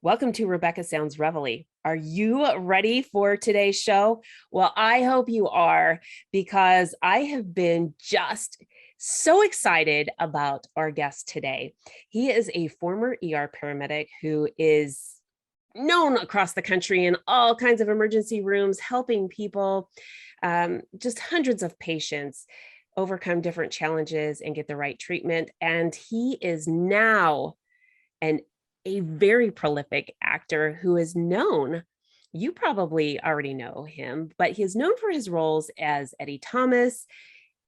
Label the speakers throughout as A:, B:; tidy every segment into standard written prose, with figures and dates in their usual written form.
A: Welcome to Rebecca Sounds Reveille. Are you ready for today's show? Well, I hope you are, because I have been just so excited about our guest today. He is a former ER paramedic who is known across the country in all kinds of emergency rooms, helping people, just hundreds of patients overcome different challenges and get the right treatment. And he is now a very prolific actor who is known, you probably already know him, but he is known for his roles as Eddie Thomas,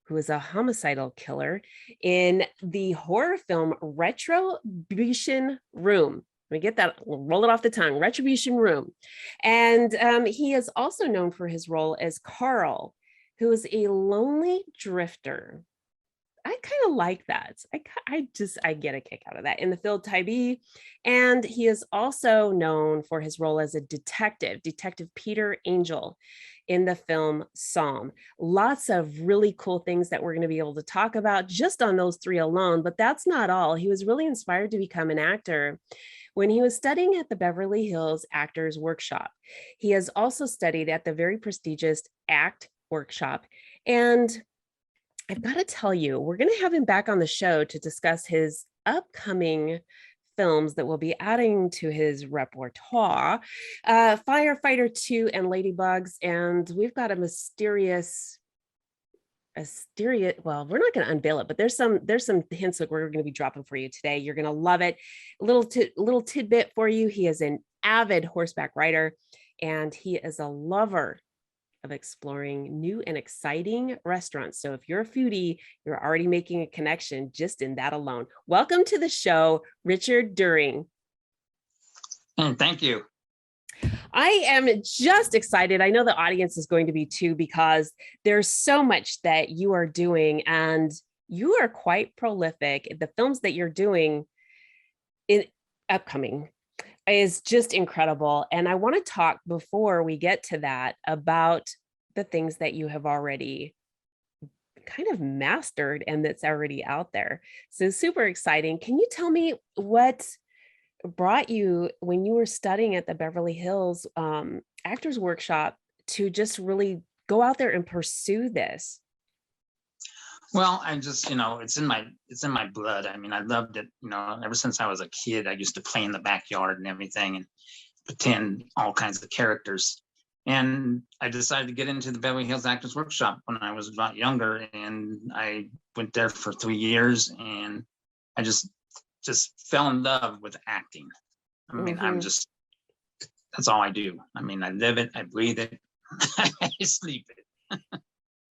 A: who is a homicidal killer in the horror film Retribution Room. Let me get that, roll it off the tongue, Retribution Room. And he is also known for his role as Carl, who is a lonely drifter. I kind of like that. I get a kick out of that in the film Tybee. And he is also known for his role as a Detective Peter Angel in the film Psalm. Lots of really cool things that we're going to be able to talk about just on those three alone, but that's not all. He was really inspired to become an actor when he was studying at the Beverly Hills Actors Workshop. He has also studied at the very prestigious ACT Workshop. And I've got to tell you, we're going to have him back on the show to discuss his upcoming films that will be adding to his repertoire, FireFighter2 and Ladybugs. And we've got a mysterious, well, we're not going to unveil it, but there's some hints that we're going to be dropping for you today. You're going to love it. A little tidbit for you. He is an avid horseback rider, and he is a lover of exploring new and exciting restaurants. So if you're a foodie, you're already making a connection just in that alone. Welcome to the show, Richard During.
B: Thank you.
A: I am just excited. I know the audience is going to be too, because there's so much that you are doing, and you are quite prolific. The films that you're doing in upcoming is just incredible. And I want to talk, before we get to that, about the things that you have already kind of mastered and that's already out there. So super exciting. Can you tell me what brought you, when you were studying at the Beverly Hills Actors Workshop, to just really go out there and pursue this?
B: Well, I just, it's in my blood. I mean, I loved it, ever since I was a kid. I used to play in the backyard and everything and pretend all kinds of characters. And I decided to get into the Beverly Hills Actors Workshop when I was a lot younger. And I went there for 3 years, and I just fell in love with acting. I mean, that's all I do. I mean, I live it, I breathe it, I sleep it.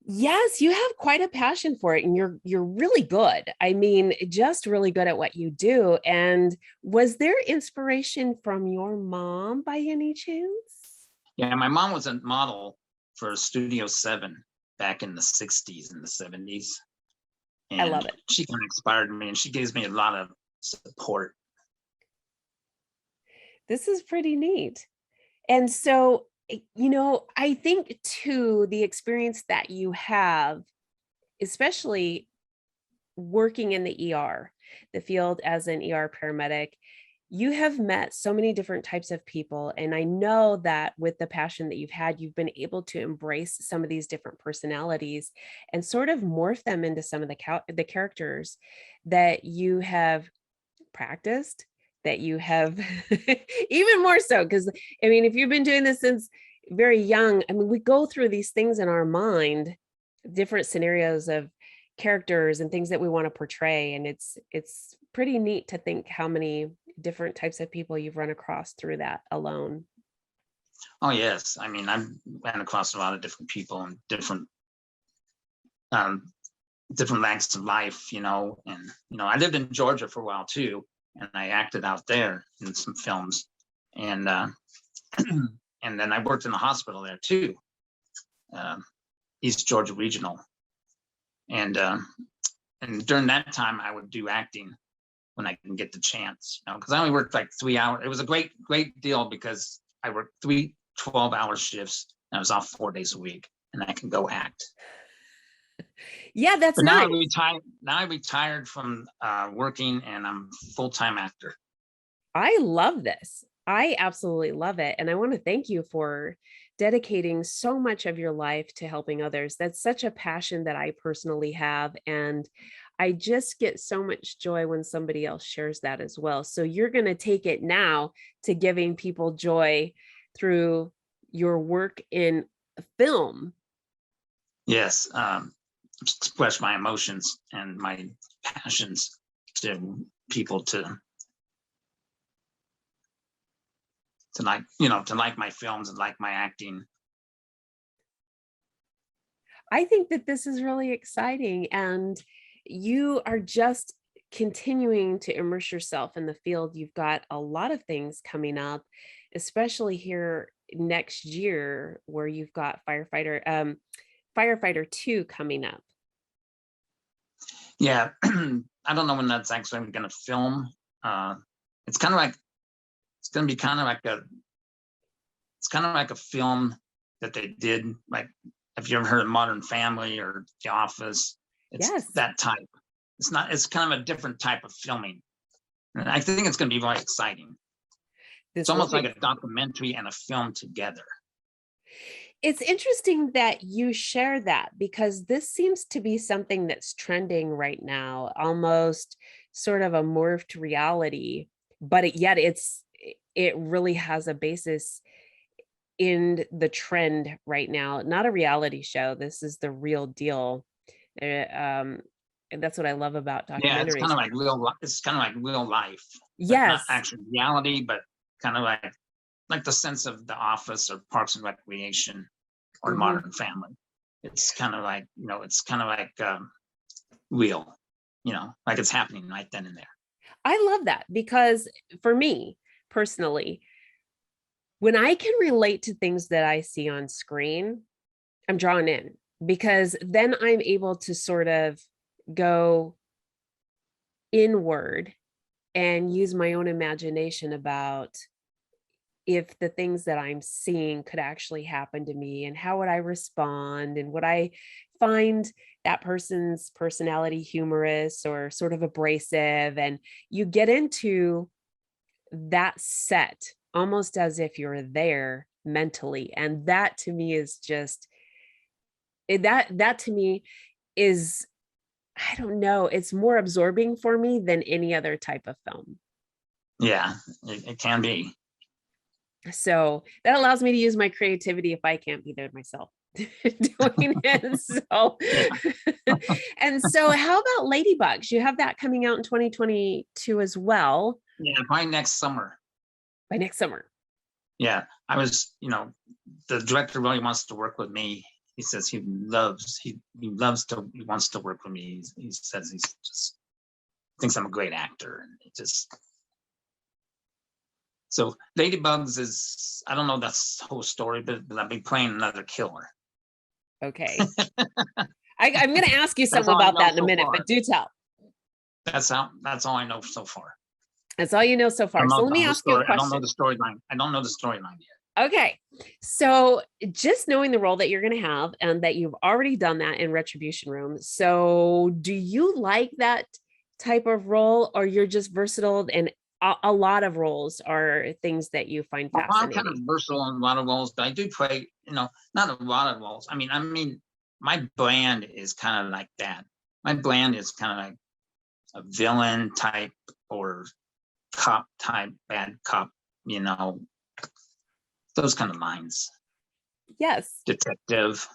A: Yes, you have quite a passion for it, and you're really good. I mean, just really good at what you do. And was there inspiration from your mom by any chance?
B: Yeah, my mom was a model for Studio 7 back in the 60s and the 70s. And
A: I love it.
B: She kind of inspired me, and she gives me a lot of support.
A: This is pretty neat. And so, I think too, the experience that you have, especially working in the ER, the field as an ER paramedic, you have met so many different types of people. And I know that with the passion that you've had, you've been able to embrace some of these different personalities and sort of morph them into some of the characters that you have practiced, that you have even more so. Because I mean, if you've been doing this since very young, I mean, we go through these things in our mind, different scenarios of characters and things that we want to portray. And it's pretty neat to think how many different types of people you've run across through that alone.
B: Oh, yes. I mean, I've ran across a lot of different people and different lengths of life, and, I lived in Georgia for a while too. And I acted out there in some films, and and then I worked in the hospital there too, East Georgia Regional, and during that time I would do acting when I can get the chance, because I only worked like 3 hours. It was a great
A: Mm-hmm.
B: because I worked 3 12-hour shifts, and I was off 4 days a week, and I can go act.
A: Yeah, that's
B: But now
A: nice.
B: I retired from working, and I'm a full-time actor.
A: I love this. I absolutely love it. And I want to thank you for dedicating so much of your life to helping others. That's such a passion that I personally have. And I just get so much joy when somebody else shares that as well. So you're going to take it now to giving people joy through your work in film.
B: Yes, express my emotions and my passions to people to like, to like my films and like my acting.
A: I think that this is really exciting, and you are just continuing to immerse yourself in the field. You've got a lot of things coming up, especially here next year, where you've got FireFighter2 coming up.
B: Yeah, I don't know when that's actually going to film. It's kind of like, it's going to be kind of like a film that they did, like, if you ever heard of Modern Family or The Office, it's
A: Yes.
B: that type. It's kind of a different type of filming. And I think it's going to be very exciting. It's almost like a documentary and a film together.
A: It's interesting that you share that, because this seems to be something that's trending right now, almost sort of a morphed reality, but yet it really has a basis in the trend right now. Not a reality show. This is the real deal. And that's what I love about documentaries.
B: Yeah, it's kind of like real life.
A: Yes.
B: Not actual reality, but kind of like the sense of The Office or Parks and Recreation or Modern Family. It's kind of like, real, like it's happening right then and there.
A: I love that, because for me personally, when I can relate to things that I see on screen, I'm drawn in, because then I'm able to sort of go inward and use my own imagination about if the things that I'm seeing could actually happen to me, and how would I respond, and would I find that person's personality humorous or sort of abrasive. And you get into that set almost as if you're there mentally. And that to me is just that to me is, I don't know, it's more absorbing for me than any other type of film.
B: Yeah, it can be.
A: So that allows me to use my creativity if I can't be there myself doing it. So, and so how about Ladybugs? You have that coming out in 2022 as well.
B: Yeah, by next summer.
A: By next summer.
B: Yeah, I was, the director really wants to work with me. He says he wants to work with me. He says he's just thinks I'm a great actor, and it just. So Ladybugs is, I don't know that's the whole story, but I'll be playing another killer.
A: Okay. I'm going to ask you something about that in a minute, but do tell.
B: That's all I know so far.
A: That's all you know so far. So let me ask you a question.
B: I don't know the storyline yet.
A: Okay. So just knowing the role that you're going to have, and that you've already done that in Retribution Room. So do you like that type of role, or you're just versatile, and a lot of roles are things that you find fascinating?
B: I'm kind of versatile in a lot of roles, but I do play, not a lot of roles. I mean, my brand is kind of like that. My brand is kind of like a villain type or cop type, bad cop, those kind of lines.
A: Yes.
B: Detective.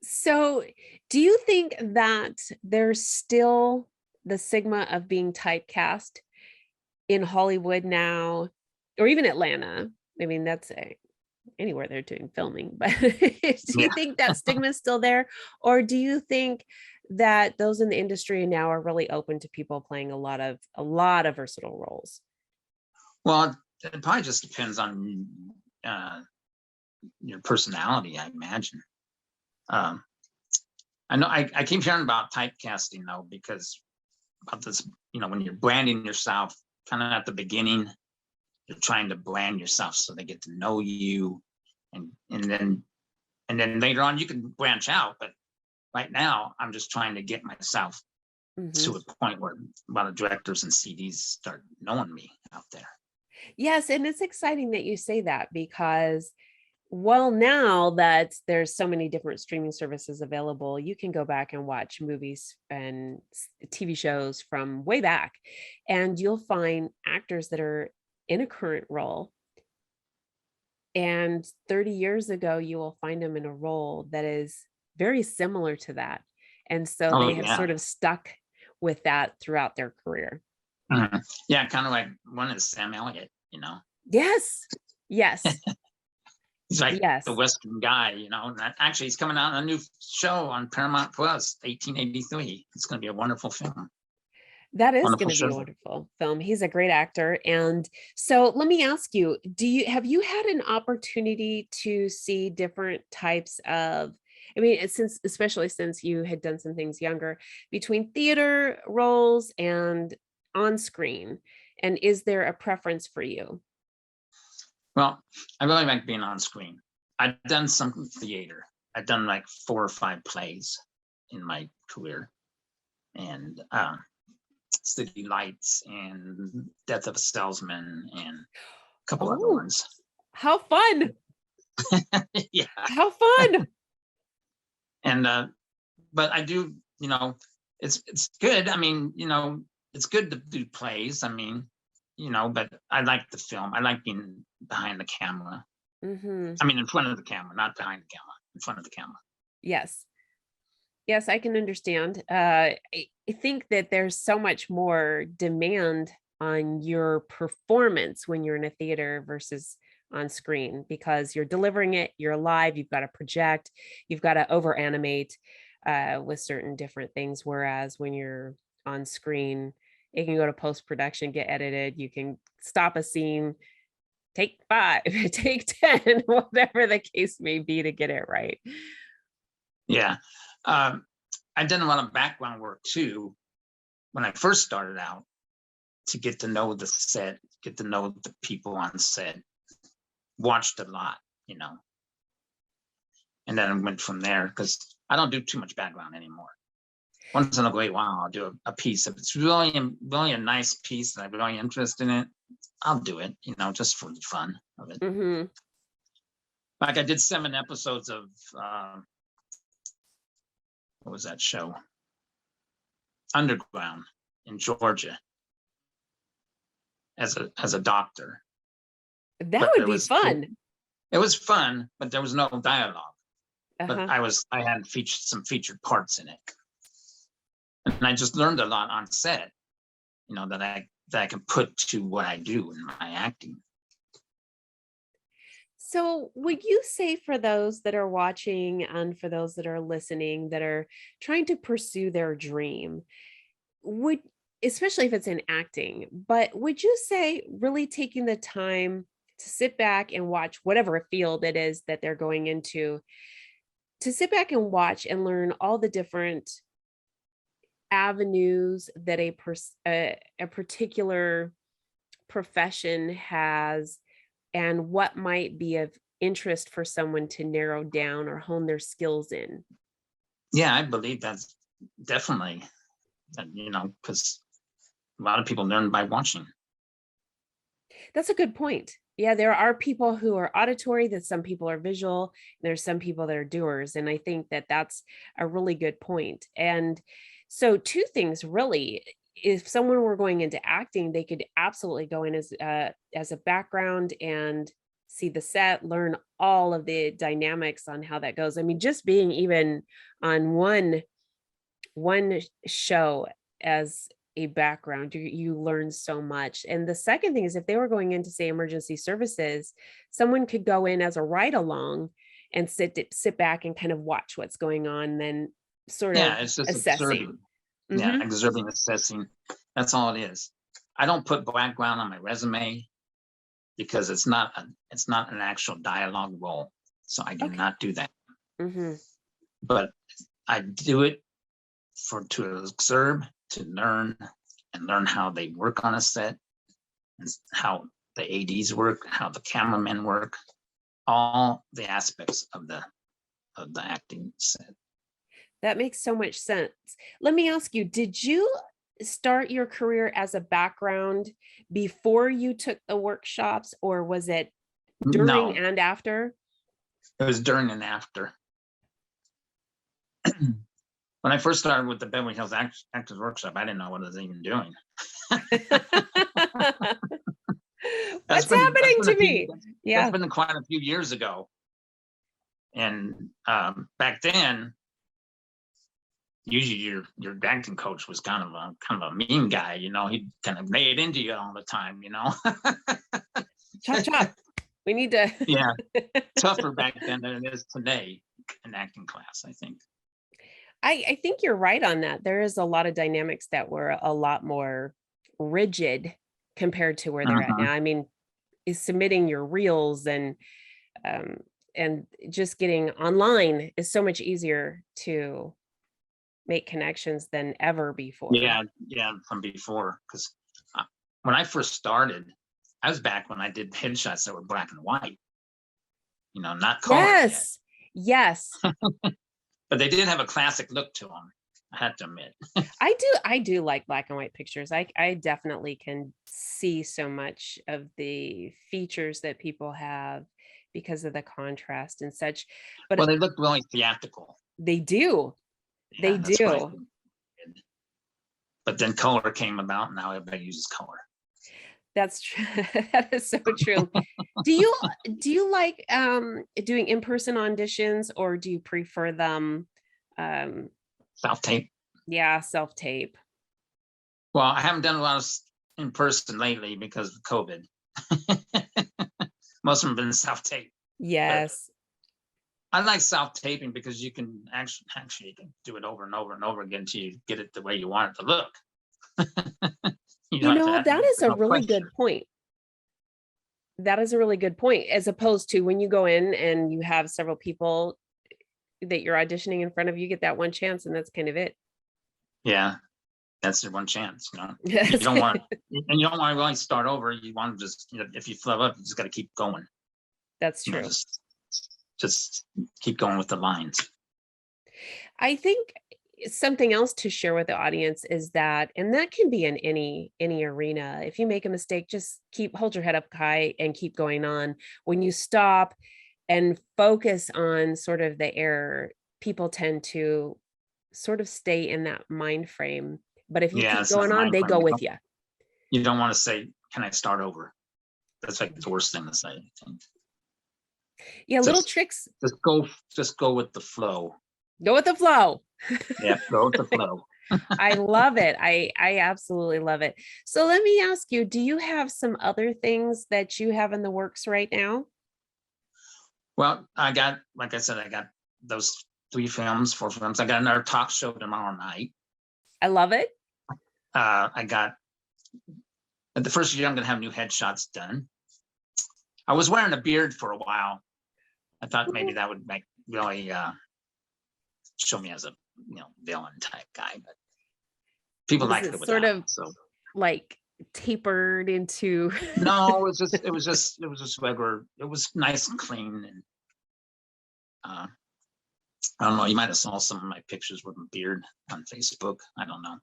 A: So do you think that there's still the stigma of being typecast in Hollywood now, or even Atlanta? I mean, that's anywhere they're doing filming, but do you think that stigma is still there? Or do you think that those in the industry now are really open to people playing a lot of versatile roles?
B: Well, it probably just depends on your personality, I imagine. I know I keep hearing about typecasting though, because about this, when you're branding yourself, kind of at the beginning, you're trying to brand yourself so they get to know you, and then later on you can branch out. But right now, I'm just trying to get myself to a point where a lot of directors and CDs start knowing me out there.
A: Yes, and it's exciting that you say that because, well, now that there's so many different streaming services available, you can go back and watch movies and TV shows from way back, and you'll find actors that are in a current role. And 30 years ago, you will find them in a role that is very similar to that. And so
B: Oh
A: they have
B: yeah.
A: sort of stuck with that throughout their career.
B: Mhm. Yeah, kind of like one is Sam Elliott, you know.
A: Yes. Yes.
B: He's like the
A: Yes.
B: Western guy, you know. Actually, he's coming out on a new show on Paramount Plus, 1883. It's going to be a wonderful film,
A: That is going
B: wonderful
A: to be a
B: show.
A: wonderful film. He's a great actor. And so let me ask you, have you had an opportunity to see different types of, I mean, especially since you had done some things younger, between theater roles and on screen? And is there a preference for you?
B: Well, I really like being on screen. I've done some theater. I've done like 4 or 5 plays in my career, and City Lights and Death of a Salesman and a couple other
A: Oh,
B: ones.
A: how fun.
B: Yeah.
A: How fun.
B: And but I do, you know, it's good. I mean, you know, it's good to do plays. I mean, you know, but I like the film. I like being behind the camera.
A: Hmm.
B: I mean, in front of the camera, not behind the camera, in front of the camera.
A: Yes. Yes, I can understand. I think that there's so much more demand on your performance when you're in a theater versus on screen because you're delivering it, you're live, you've got to project, you've got to over animate with certain different things. Whereas when you're on screen, it can go to post production, get edited, you can stop a scene, take 5, take 10, whatever the case may be to get it right.
B: Yeah. I've done a lot of background work too when I first started out to get to know the set, get to know the people on set, watched a lot, you know. And then I went from there because I don't do too much background anymore. Once in a great while, I'll do a piece. If it's really a nice piece that I'm really interested in it, I'll do it, you know, just for the fun of it.
A: Mm-hmm.
B: Like I did 7 episodes of what was that show? Underground in Georgia as a doctor.
A: That
B: But
A: would be fun.
B: it was fun, but there was no dialogue.
A: Uh-huh.
B: But I had some featured parts in it. And I just learned a lot on set, you know, that I can put to what I do in my acting.
A: So, would you say for those that are watching and for those that are listening that are trying to pursue their dream, would, especially if it's in acting, but would you say really taking the time to sit back and watch whatever field it is that they're going into, to sit back and watch and learn all the different avenues that a particular profession has and what might be of interest for someone to narrow down or hone their skills in?
B: Yeah, I believe that's definitely, you know, because a lot of people learn by watching.
A: That's a good point. Yeah, there are people who are auditory, that some people are visual, there's some people that are doers. And I think that that's a really good point. And so, two things really. If someone were going into acting, they could absolutely go in as a background and see the set, learn all of the dynamics on how that goes. I mean, just being even on one show as a background, you learn so much. And the second thing is, if they were going into, say, emergency services, someone could go in as a ride along and sit back and kind of watch what's going on, then sort of
B: Yeah, it's just
A: assessing.
B: observing. Yeah,
A: Mm-hmm.
B: observing, assessing. That's all it is. I don't put background on my resume because it's not an actual dialogue role. So I do
A: Okay.
B: not do that.
A: Mm-hmm.
B: But I do it to observe, to learn, and learn how they work on a set, and how the ADs work, how the cameramen work, all the aspects of the acting set.
A: That makes so much sense. Let me ask you, did you start your career as a background before you took the workshops, or was it during
B: No,
A: and after?
B: it was during and after. When I first started with the Beverly Hills Actors Workshop, I didn't know what I was even doing.
A: What's happening to me?
B: That's
A: Yeah.
B: been quite a few years ago. And back then, usually your acting coach was kind of a mean guy, you know. He'd kind of lay it into you all the time, you know.
A: Chop chop. We need to.
B: Yeah, tougher back then than it is today in acting class, I think.
A: I think you're right on that. There is a lot of dynamics that were a lot more rigid compared to where they're at now. I mean, is submitting your reels and just getting online is so much easier to make connections than ever before.
B: Yeah, from before, because when I first started, I was back when I did headshots that were black and white, you know, not color.
A: Yes, yes.
B: But they did have a classic look to them, I had to admit.
A: I do like black and white pictures. I definitely can see so much of the features that people have because of the contrast and such. But
B: well, they look really theatrical.
A: They do.
B: Yeah,
A: they do.
B: But then color came about, and now everybody uses color.
A: That's true. That is so true. Do you like doing in-person auditions, or do you prefer them
B: self-tape?
A: Yeah, self-tape.
B: Well, I haven't done a lot of in person lately because of COVID. Most of them have been self-tape.
A: Yes.
B: But I like self-taping because you can actually you can do it over and over and over again until you get it the way you want it to look.
A: You know, that is a really good point. That is a really good point, as opposed to when you go in and you have several people that you're auditioning in front of, you get that one chance and that's kind of it.
B: Yeah, that's your one chance, you know. You don't want, and you don't want to really start over. You want to just, you know, if you flub up, you just got to keep going.
A: That's true.
B: You know, just keep going with the lines.
A: I think something else to share with the audience is that, and that can be in any arena, if you make a mistake, just hold your head up high and keep going on. When you stop and focus on sort of the error, people tend to sort of stay in that mind frame. But if you keep going on, they go with you.
B: You don't want to say, "Can I start over?" That's like the worst thing to say, I think.
A: Yeah, little tricks.
B: Just go with the flow.
A: Go with the flow.
B: Yeah, go with the flow.
A: I love it. I absolutely love it. So let me ask you, do you have some other things that you have in the works right now?
B: Well, I got, like I said, I got those 4 films. I got another talk show tomorrow night.
A: I love it.
B: I got, at the first year, I'm going to have new headshots done. I was wearing a beard for a while. I thought maybe that would make really show me as a, you know, villain type guy, but people like it
A: sort of so like tapered into.
B: No, it was just regular. It was nice and clean, and I don't know, you might have saw some of my pictures with my beard on Facebook. I don't know.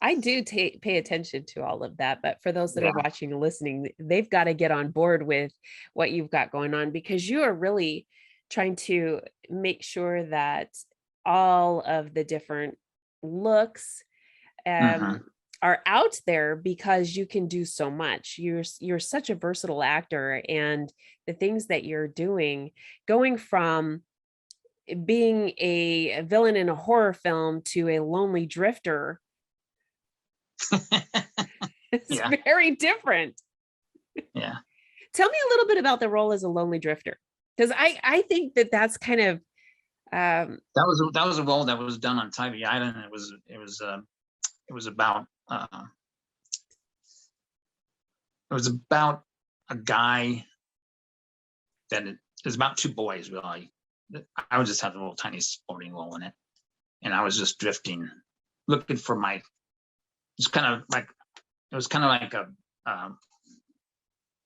A: I do pay attention to all of that, but for those that are watching and listening, they've got to get on board with what you've got going on, because you are really trying to make sure that all of the different looks are out there, because you can do so much. You're such a versatile actor, and the things that you're doing, going from being a villain in a horror film to a lonely drifter, it's very different.
B: Yeah.
A: Tell me a little bit about the role as a lonely drifter, because I think that's kind of
B: that was a role that was done on Tybee Island. It was about a guy that it was about 2 boys, really. I would just have a little tiny sporting role in it, and I was just drifting, looking for my. It was kind of like a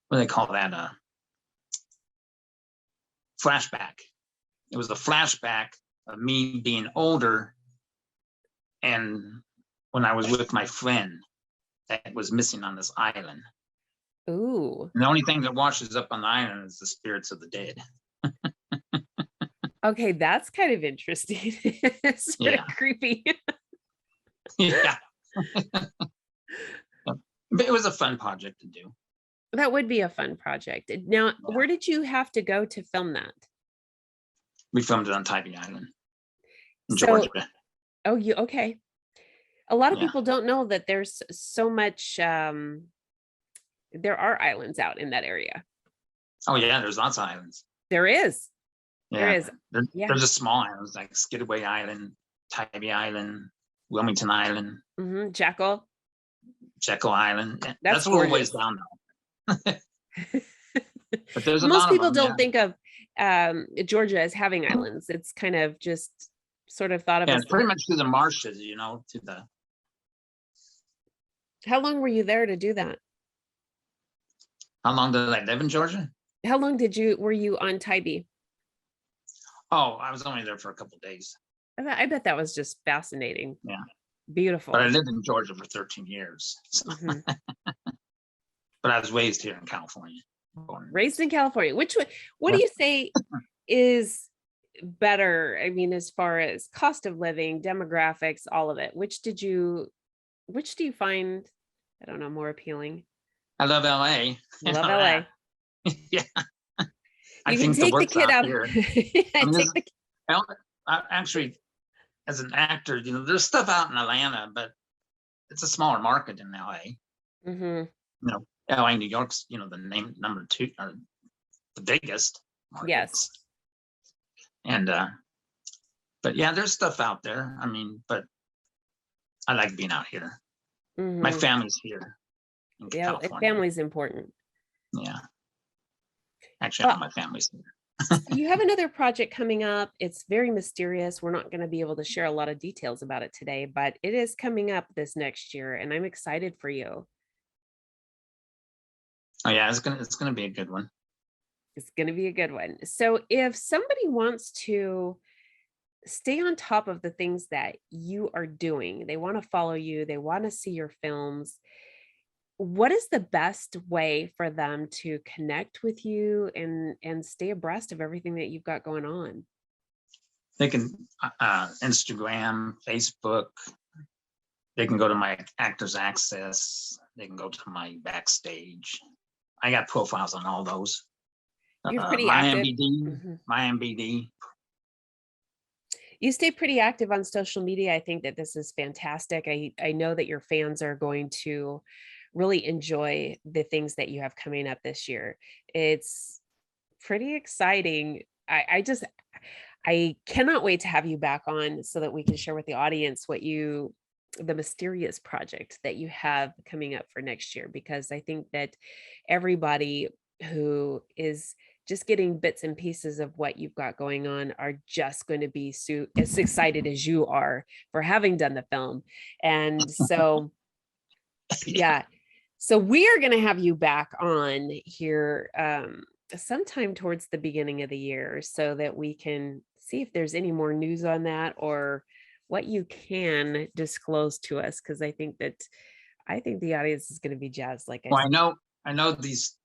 B: what do they call that? A flashback. It was a flashback of me being older and when I was with my friend that was missing on this island.
A: Ooh.
B: And the only thing that washes up on the island is the spirits of the dead.
A: Okay, that's kind of interesting. It's sort of creepy.
B: Yeah. But it was a fun project to do.
A: That would be a fun project. Now, where did you have to go to film that?
B: We filmed it on Tybee Island in
A: So,
B: Georgia.
A: oh, okay. A lot of
B: Yeah.
A: people don't know that there's so much, there are islands out in that area.
B: Oh yeah, there's lots of islands.
A: There is. There
B: Yeah.
A: is. Yeah.
B: There's just small islands like Skidaway Island, Tybee Island, Wilmington Island,
A: Jekyll.
B: Island.
A: That's
B: a little ways down though. But there's a
A: Most
B: lot
A: people
B: of them,
A: don't think of Georgia as having islands. It's kind of just sort of thought of as
B: pretty much to the marshes, you know, to the.
A: How long were you there to do that?
B: How long did I live in Georgia?
A: How long were you on Tybee?
B: Oh, I was only there for a couple of days.
A: I bet that was just fascinating.
B: Yeah.
A: Beautiful.
B: But I lived in Georgia for 13 years. So. But I was raised here in California.
A: Raised in California. What do you say is better? I mean, as far as cost of living, demographics, all of it. Which do you find, I don't know, more appealing?
B: I love LA.
A: Love LA.
B: Yeah.
A: You can take the kid out here.
B: Actually, as an actor, you know, there's stuff out in Atlanta, but it's a smaller market in LA. You know, LA, New York's, you know, the number 2 or the biggest markets.
A: Yes.
B: And but yeah, there's stuff out there. I mean, but I like being out here. My family's here in California.
A: Family's important.
B: Yeah. Actually, my family's here.
A: You have another project coming up. It's very mysterious. We're not going to be able to share a lot of details about it today, but it is coming up this next year, and I'm excited for you.
B: Oh yeah, it's gonna be a good one.
A: It's going to be a good one. So if somebody wants to stay on top of the things that you are doing, they want to follow you, they want to see your films, what is the best way for them to connect with you and stay abreast of everything that you've got going on?
B: They can Instagram, Facebook. They can go to my Actors Access. They can go to my Backstage. I got profiles on all those.
A: You're pretty active. My
B: MBD.
A: You stay pretty active on social media. I think that this is fantastic. I know that your fans are going to really enjoy the things that you have coming up this year. It's pretty exciting. I cannot wait to have you back on so that we can share with the audience the mysterious project that you have coming up for next year, because I think that everybody who is just getting bits and pieces of what you've got going on are just going to be as excited as you are for having done the film. And so, yeah. So we are going to have you back on here sometime towards the beginning of the year so that we can see if there's any more news on that or what you can disclose to us. Because I think the audience is going to be jazzed. Like I said.
B: I know these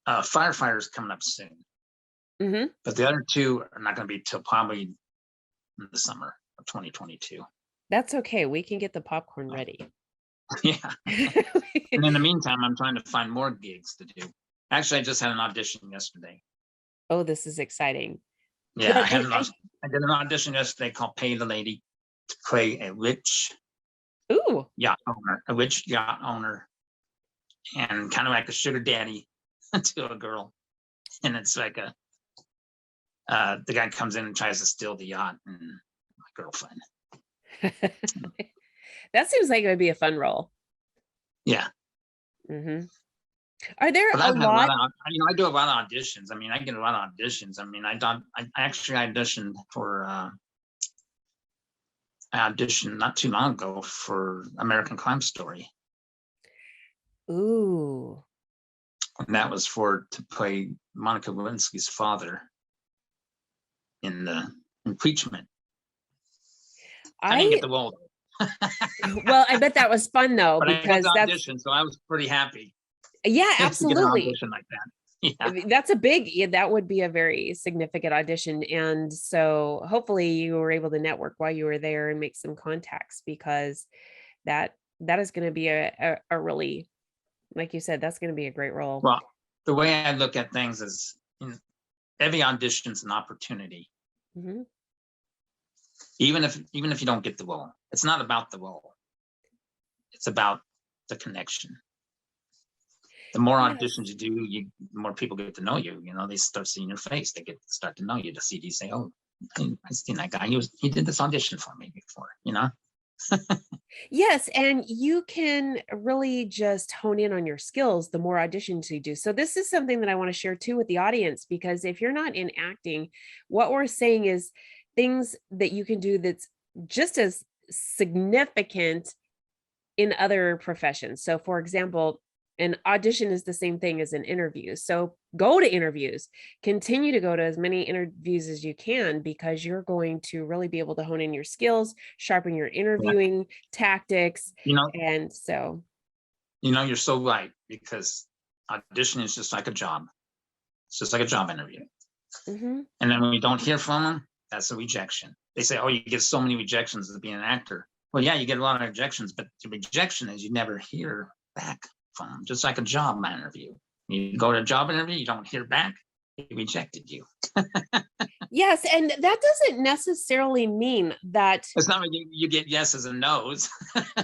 B: firefighters coming up soon, but the other 2 are not going to be till probably in the summer of 2022.
A: That's okay. We can get the popcorn ready.
B: Yeah. And in the meantime, I'm trying to find more gigs to do. Actually, I just had an audition yesterday.
A: Oh, this is exciting.
B: Yeah, I did an audition yesterday called Pay the Lady to play a rich yacht owner, and kind of like a sugar daddy to a girl. And it's like the guy comes in and tries to steal the yacht and my girlfriend.
A: That seems like it would be a fun role.
B: Yeah.
A: Are there a lot?
B: I do a lot of auditions. I mean, I get a lot of auditions. I mean, I actually auditioned for I auditioned not too long ago for American Crime Story.
A: Ooh.
B: And that was to play Monica Lewinsky's father in the impeachment. I didn't get the role.
A: Well, I bet that was fun though,
B: But I got
A: because
B: the
A: that's,
B: audition, so I was pretty happy
A: yeah,
B: to get an
A: absolutely.
B: audition like that. Yeah.
A: That's a big, yeah, that would be a very significant audition. And so hopefully you were able to network while you were there and make some contacts, because that is going to be a really, like you said, that's going to be a great role.
B: Well, the way I look at things is, every audition's an opportunity.
A: Mhm.
B: Even if you don't get the role, it's not about the role. It's about the connection. The more
A: Yes.
B: auditions you do, the more people get to know you. You know, they start seeing your face. They start to know you. To see you say, "Oh, I've seen that guy. He did this audition for me before." You know.
A: Yes, and you can really just hone in on your skills the more auditions you do. So this is something that I want to share too with the audience, because if you're not in acting, what we're saying is things that you can do that's just as significant in other professions. So for example, an audition is the same thing as an interview. So go to interviews, continue to go to as many interviews as you can, because you're going to really be able to hone in your skills, sharpen your
B: Yeah.
A: interviewing tactics.
B: You know.
A: And so,
B: You're so right, because audition is just like a job. It's just like a job interview.
A: mhm.
B: And then when you don't hear from them, that's a rejection. They say, "Oh, you get so many rejections to be an actor." Well, yeah, you get a lot of rejections, but the rejection is you never hear back from them, just like a job interview. You go to a job interview, you don't hear back, they rejected you.
A: Yes, and that doesn't necessarily mean that.
B: It's not like you get yeses and nos.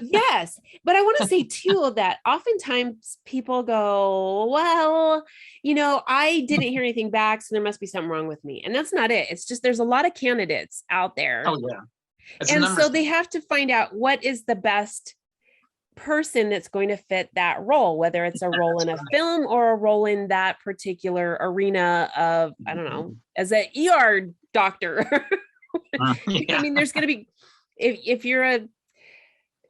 A: Yes, but I want to say too that oftentimes people go, well, I didn't hear anything back, so there must be something wrong with me. And that's not it. It's just there's a lot of candidates out there.
B: Oh, yeah. It's a
A: And
B: numbers
A: so they
B: game.
A: have to find out what is the best person that's going to fit that role, whether it's a role in a film or a role in that particular arena of, I don't know, as an ER doctor. I
B: Yeah.
A: mean, there's going to be, if you're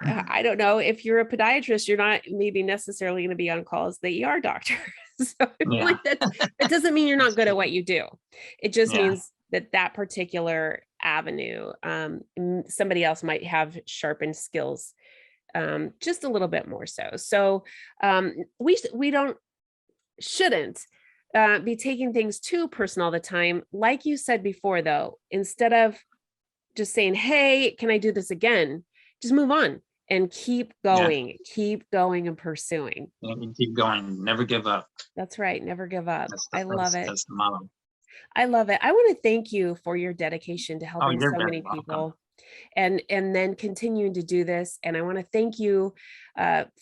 A: I don't know, if you're a podiatrist, you're not maybe necessarily going to be on call as the ER doctor. So
B: Yeah.
A: like that doesn't mean you're not good at what you do. It just
B: Yeah.
A: means that particular avenue, somebody else might have sharpened skills just a little bit more so. So we shouldn't be taking things too personal all the time. Like you said before, though, instead of just saying, "Hey, can I do this again?" Just move on and keep going and pursuing.
B: You keep going. Never give up.
A: That's right. Never give up. I love it.
B: That's the motto.
A: I love it. I want to thank you for your dedication to
B: Oh,
A: helping
B: you're
A: so
B: very
A: many
B: welcome.
A: people, and then continuing to do this. And I want to thank you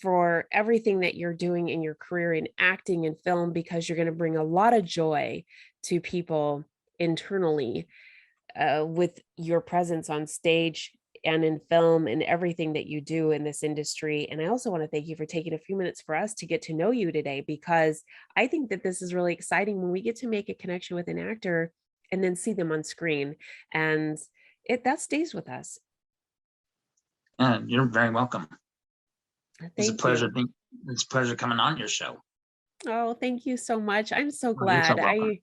A: for everything that you're doing in your career in acting and film, because you're going to bring a lot of joy to people internally with your presence on stage and in film and everything that you do in this industry. And I also want to thank you for taking a few minutes for us to get to know you today, because I think that this is really exciting when we get to make a connection with an actor and then see them on screen. And that stays with us.
B: Yeah, you're very welcome. It's a
A: Thank
B: pleasure.
A: you.
B: It's a pleasure coming on your show.
A: Oh, thank you so much. I'm so
B: Oh, you're so
A: glad.
B: welcome.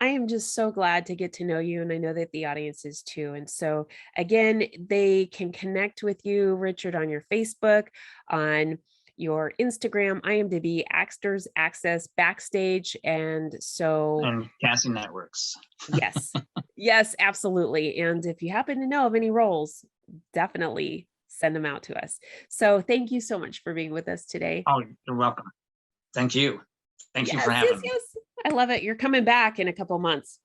A: I am just so glad to get to know you, and I know that the audience is too. And so again, they can connect with you, Richard, on your Facebook, on your Instagram, IMDb, Actors Access, Backstage. And so
B: And casting networks.
A: yes, yes, absolutely. And if you happen to know of any roles, definitely send them out to us. So thank you so much for being with us today.
B: Oh, you're welcome. Thank you. Thank you for
A: Yes,
B: having
A: yes,
B: me.
A: yes. I love it. You're coming back in a couple months,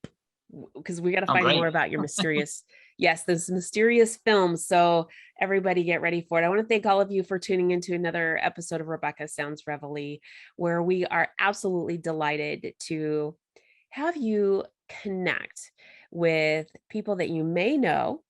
A: because we got to
B: Oh,
A: find
B: great.
A: more about your mysterious, yes, this mysterious film. So everybody get ready for it. I want to thank all of you for tuning into another episode of Rebecca Sounds Reveille, where we are absolutely delighted to have you connect with people that you may know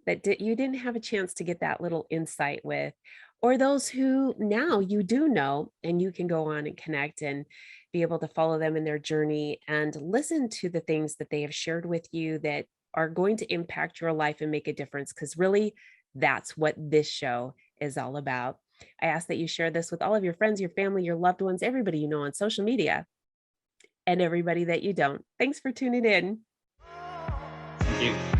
A: that you didn't have a chance to get that little insight with, or those who now you do know, and you can go on and connect and be able to follow them in their journey and listen to the things that they have shared with you that are going to impact your life and make a difference. Because really, that's what this show is all about. I ask that you share this with all of your friends, your family, your loved ones, everybody you know on social media, and everybody that you don't. Thanks for tuning in.
B: Thank you.